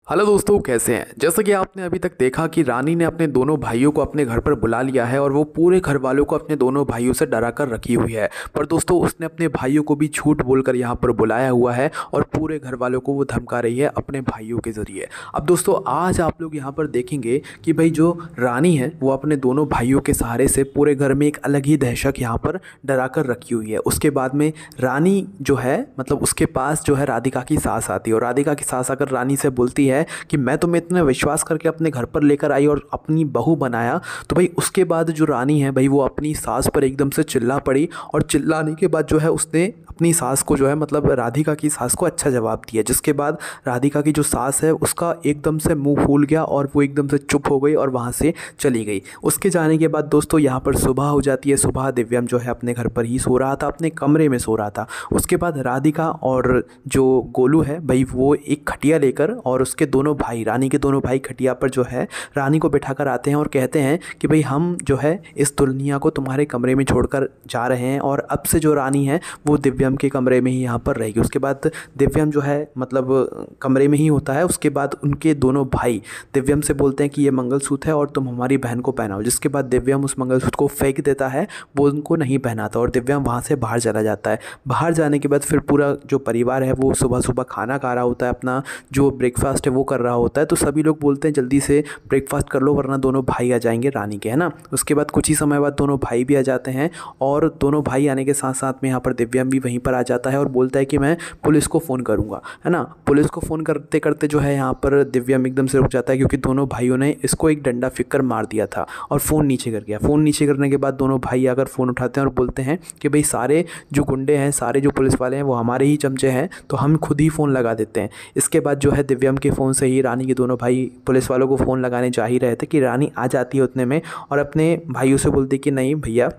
Hello दोस्तों, कैसे हैं। जैसा कि आपने अभी तक देखा कि रानी ने अपने दोनों भाइयों को अपने घर पर बुला लिया है और वो पूरे घर वालों को अपने दोनों भाइयों से डरा कर रखी हुई है। पर दोस्तों, उसने अपने भाइयों को भी झूठ बोलकर यहाँ पर बुलाया हुआ है और पूरे घर वालों को वो धमका रही है अपने भाइयों के ज़रिए। अब दोस्तों, आज आप लोग यहाँ पर देखेंगे कि भाई जो रानी है वो अपने दोनों भाइयों के सहारे से पूरे घर में एक अलग ही दहशत यहाँ पर डरा कर रखी हुई है। उसके बाद में रानी जो है मतलब उसके पास जो है राधिका की सास आती है और राधिका की सास आकर रानी से बोलती है कि मैं तुम्हें इतना विश्वास करके अपने घर पर लेकर आई और अपनी बहू बनाया। तो भाई उसके बाद जो रानी है भाई वो अपनी सास पर एकदम से चिल्ला पड़ी और चिल्लाने के बाद जो है उसने अपनी सास को जो है मतलब राधिका की सास को अच्छा जवाब दिया, जिसके बाद राधिका की जो सास है उसका एकदम से मुंह फूल गया और वो एकदम से चुप हो गई और वहाँ से चली गई। उसके जाने के बाद दोस्तों यहाँ पर सुबह हो जाती है। सुबह दिव्यम जो है अपने घर पर ही सो रहा था, अपने कमरे में सो रहा था। उसके बाद राधिका और जो गोलू है भाई वो एक खटिया लेकर और उसके दोनों भाई, रानी के दोनों भाई खटिया पर जो है रानी को बैठा कर आते हैं और कहते हैं कि भाई हम जो है इस दुल्हनिया को तुम्हारे कमरे में छोड़कर जा रहे हैं और अब से जो रानी है वो दिव्यम के कमरे में ही यहाँ पर रहेगी। उसके बाद दिव्यम जो है मतलब कमरे में ही होता है। उसके बाद उनके दोनों भाई दिव्यम से बोलते हैं कि ये मंगलसूत्र है और तुम हमारी बहन को पहनाओ, जिसके बाद दिव्यम उस मंगलसूत्र को फेंक देता है, वो उनको नहीं पहनाता और दिव्यम वहाँ से बाहर चला जाता है। बाहर जाने के बाद फिर पूरा जो परिवार है वो सुबह सुबह खाना खा रहा होता है, अपना जो ब्रेकफास्ट है वो कर रहा होता है। तो सभी लोग बोलते हैं जल्दी से ब्रेकफास्ट कर लो वरना दोनों भाई आ जाएंगे रानी के, है ना। उसके बाद कुछ ही समय बाद दोनों भाई भी आ जाते हैं और दोनों भाई आने के साथ साथ में यहाँ पर दिव्यम भी वहीं पर आ जाता है और बोलता है कि मैं पुलिस को फ़ोन करूँगा, है ना। पुलिस को फ़ोन करते करते जो है यहाँ पर दिव्यम एकदम से रुक जाता है क्योंकि दोनों भाइयों ने इसको एक डंडा फेंक कर मार दिया था और फ़ोन नीचे कर गया। फ़ोन नीचे करने के बाद दोनों भाई आकर फ़ोन उठाते हैं और बोलते हैं कि भाई सारे जो गुंडे हैं, सारे जो पुलिस वाले हैं वो हमारे ही चमचे हैं, तो हम खुद ही फ़ोन लगा देते हैं। इसके बाद जो है दिव्यम के फ़ोन से ही रानी के दोनों भाई पुलिस वालों को फ़ोन लगाने जा ही रहे थे कि रानी आ जाती है उतने में और अपने भाइयों से बोलती कि नहीं भैया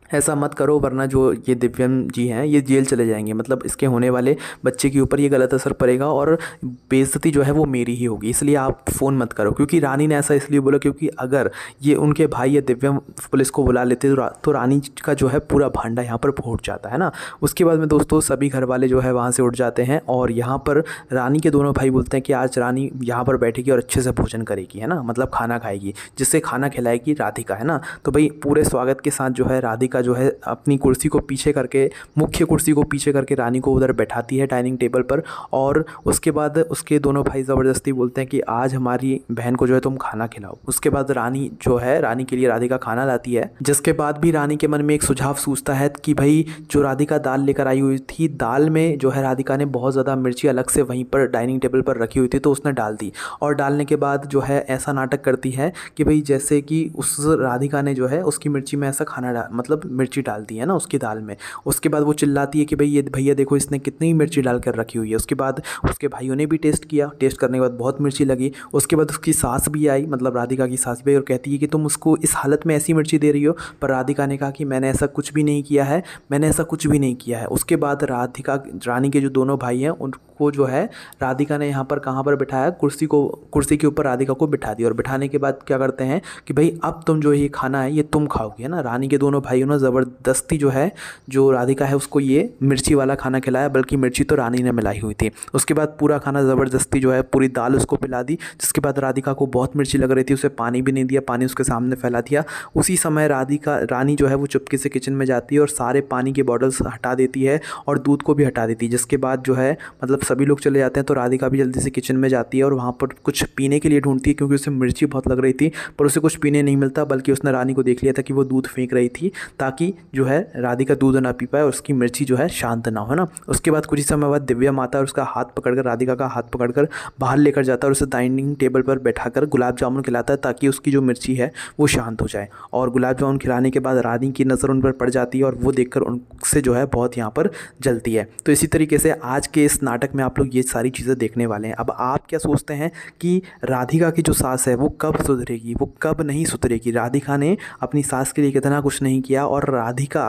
ऐसा मत करो वरना जो ये दिव्यम जी हैं ये जेल चले जाएंगे, मतलब इसके होने वाले बच्चे के ऊपर ये गलत असर पड़ेगा और बेइज्जती जो है वो मेरी ही होगी, इसलिए आप फ़ोन मत करो। क्योंकि रानी ने ऐसा इसलिए बोला क्योंकि अगर ये उनके भाई या दिव्यम पुलिस को बुला लेते तो रानी का जो है पूरा भांडा यहाँ पर फूट जाता है ना। उसके बाद में दोस्तों सभी घर वाले जो है वहाँ से उठ जाते हैं और यहाँ पर रानी के दोनों भाई बोलते हैं कि आज रानी यहाँ पर बैठेगी और अच्छे से भोजन करेगी, है ना, मतलब खाना खाएगी, जिससे खाना खिलाएगी राधिका, है ना। तो भाई पूरे स्वागत के साथ जो है राधिका जो है अपनी कुर्सी को पीछे करके, मुख्य कुर्सी को पीछे करके रानी को उधर बैठाती है डाइनिंग टेबल पर और उसके बाद उसके दोनों भाई ज़बरदस्ती बोलते हैं कि आज हमारी बहन को जो है तुम खाना खिलाओ। उसके बाद रानी जो है रानी के लिए राधिका खाना लाती है, जिसके बाद भी रानी के मन में एक सुझाव सूझता है कि भाई जो राधिका दाल लेकर आई हुई थी, दाल में जो है राधिका ने बहुत ज़्यादा मिर्ची अलग से वहीं पर डाइनिंग टेबल पर रखी हुई थी तो उसने डाल दी और डालने के बाद जो है ऐसा नाटक करती है कि भाई जैसे कि उस राधिका ने जो है उसकी मिर्ची में ऐसा खाना मतलब मिर्ची डाल दी है ना उसकी दाल में। उसके बाद वो चिल्लाती है कि भाई ये भैया देखो इसने कितनी मिर्ची डाल कर रखी हुई है। उसके बाद उसके भाइयों ने भी टेस्ट किया, टेस्ट करने के बाद बहुत मिर्ची लगी। उसके बाद उसकी सास भी आई, मतलब राधिका की सास भी, और कहती है कि तुम उसको इस हालत में ऐसी मिर्ची दे रही हो। पर राधिका ने कहा कि मैंने ऐसा कुछ भी नहीं किया है, मैंने ऐसा कुछ भी नहीं किया है। उसके बाद राधिका रानी के जो दोनों भाई हैं उनको जो है राधिका ने यहाँ पर कहाँ पर बिठाया, कुर्सी के ऊपर राधिका को बिठा दिया और बिठाने के बाद क्या करते हैं कि भाई अब तुम जो ये खाना है ये तुम खाओगे, है ना। रानी के दोनों भाइयों ने ज़बरदस्ती जो है जो राधिका है उसको ये मिर्ची वाला खाना खिलाया, बल्कि मिर्ची तो रानी ने मिलाई हुई थी। उसके बाद पूरा खाना ज़बरदस्ती जो है पूरी दाल उसको पिला दी, जिसके बाद राधिका को बहुत मिर्ची लग रही थी, उसे पानी भी नहीं दिया, पानी उसके सामने फैला दिया। उसी समय रानी जो है वो चुपके से किचन में जाती है और सारे पानी के बॉटल्स हटा देती है और दूध को भी हटा देती है। जिसके बाद जो है मतलब सभी लोग चले जाते हैं तो राधिका भी जल्दी से किचन में जाती है और वहाँ पर कुछ पीने के लिए ढूंढती है क्योंकि उसे मिर्ची बहुत लग रही थी, पर उसे कुछ पीने नहीं मिलता, बल्कि उसने रानी को देख लिया था कि वो दूध फेंक रही थी ताकि जो है राधिका दूध ना पी पाए और उसकी मिर्ची जो है शांत ना हो, ना। उसके बाद कुछ ही समय बाद दिव्यम आता है और उसका हाथ पकड़कर, राधिका का हाथ पकड़कर बाहर लेकर जाता है और उसे डाइनिंग टेबल पर बैठाकर गुलाब जामुन खिलाता है ताकि उसकी जो मिर्ची है वो शांत हो जाए। और गुलाब जामुन खिलाने के बाद रानी की नज़र उन पर पड़ जाती है और वो देखकर उनसे जो है बहुत यहाँ पर जलती है। तो इसी तरीके से आज के इस नाटक में आप लोग ये सारी चीज़ें देखने वाले हैं। अब आप क्या सोचते हैं कि राधिका की जो सास है वो कब सुधरेगी, वो कब नहीं सुधरेगी? राधिका ने अपनी सास के लिए कितना कुछ नहीं किया और राधिका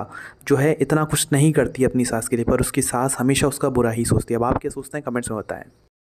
जो है इतना कुछ नहीं करती अपनी सास के लिए, पर उसकी सास हमेशा उसका बुरा ही सोचती है। अब आप क्या सोचते हैं, कमेंट्स में बताएं।